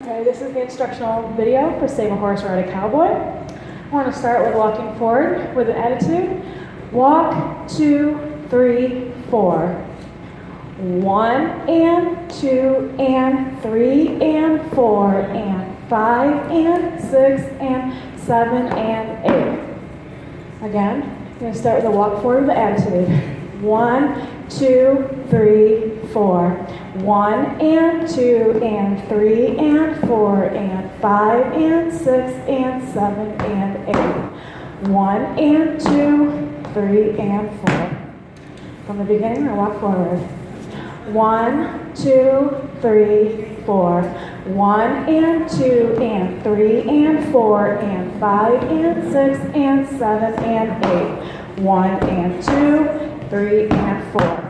Okay, this is the instructional video for Save a Horse, Ride a Cowboy. I want to start with walking forward with an attitude. Walk, 2, 3, 4. 1 and 2 and 3 and 4 and 5 and 6 and 7 and 8. Again, I'm going to start with a walk forward with an attitude. 1, 2, 3, 4. 1 and 2 and 3 and 4 and 5 and 6 and 7 and 8. 1 and 2, 3 and 4. From the beginning, I walk forward. 1, 2, 3, 4. 1 and 2 and 3 and 4 and 5 and 6 and 7 and 8. 1 and 2, 3 and 4.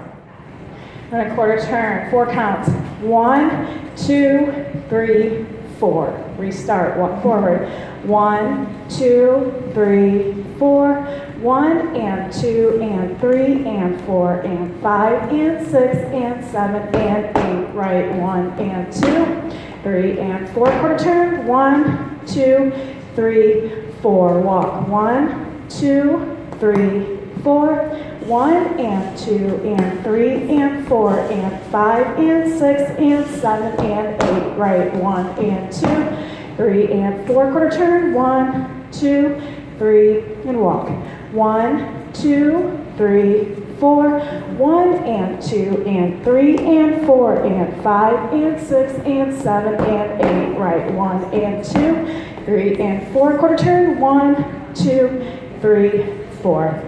And a quarter turn, 4 counts. 1, 2, 3, 4. Restart, walk forward. 1, 2, 3, 4. 1 and 2 and 3 and 4 and 5 and 6 and 7 and 8. Right, 1 and 2, 3 and 4. Quarter turn. 1, 2, 3, 4. Walk. 1, 2, 3, 4. 1 and 2 and 3 and 4 and 5 and 6 and 7 and 8. Right, 1 and 2, 3 and 4. Quarter turn. 1, 2, 3, and walk. 1, 2, 3, 4. 1 and 2 and 3 and 4 and 5 and 6 and 7 and 8. Right, 1 and 2, 3 and 4. Quarter turn. 1, 2, 3, 4.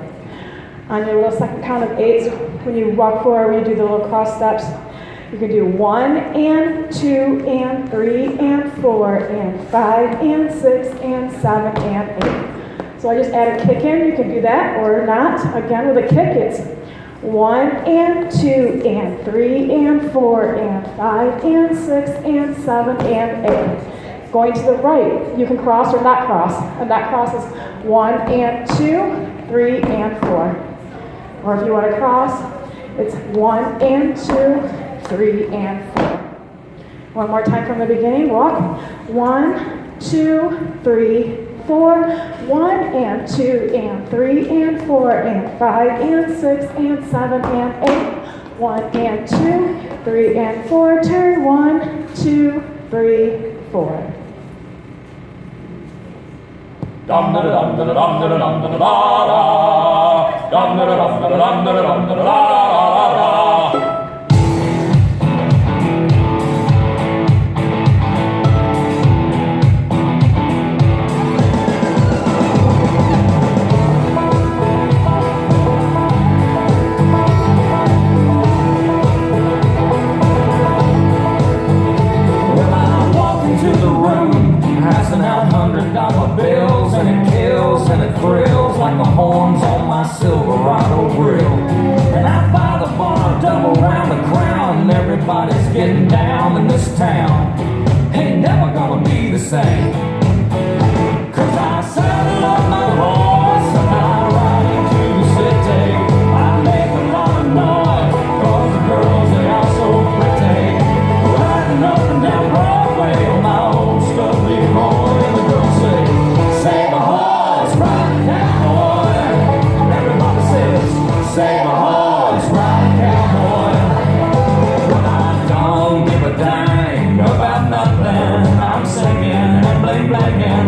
On your little second count of 8, when you walk forward, when you do the little cross steps, you can do 1 and 2 and 3 and 4 and 5 and 6 and 7 and 8. So I just added kick in. You can do that or not. Again, with a kick, it's 1 and 2 and 3 and 4 and 5 and 6 and 7 and 8. Going to the right, you can cross or not cross. And that cross is 1 and 2, 3 and 4. Or if you want to cross, it's 1 and 2, 3 and 4. One more time from the beginning. Walk. 1, 2, 3, 4. 1 and 2 and 3 and 4 and 5 and 6 and 7 and 8. 1 and 2, 3 and 4. Turn. 1, 2, 3, 4. Dum da dum da dum da dum da da da. Dum da dum da dum da dum da da. Well, I walk into the room, passing out $100 bills, and it kills and it thrills like the horns on my Silverado grill. And I buy the bar, double round the crown, and everybody's getting down in this town. Ain't never gonna be the same, 'cause I saddle up my horse and I ride into the city. I make a lot of noise, 'cause the girls, they are so pretty. Riding up and down Broadway on my old stuff Leroy, and the girls say, save a horse, ride a cowboy. Everybody says, save a horse, ride a cowboy. Well, I don't give a dang about nothing. I'm singing and bling blinging.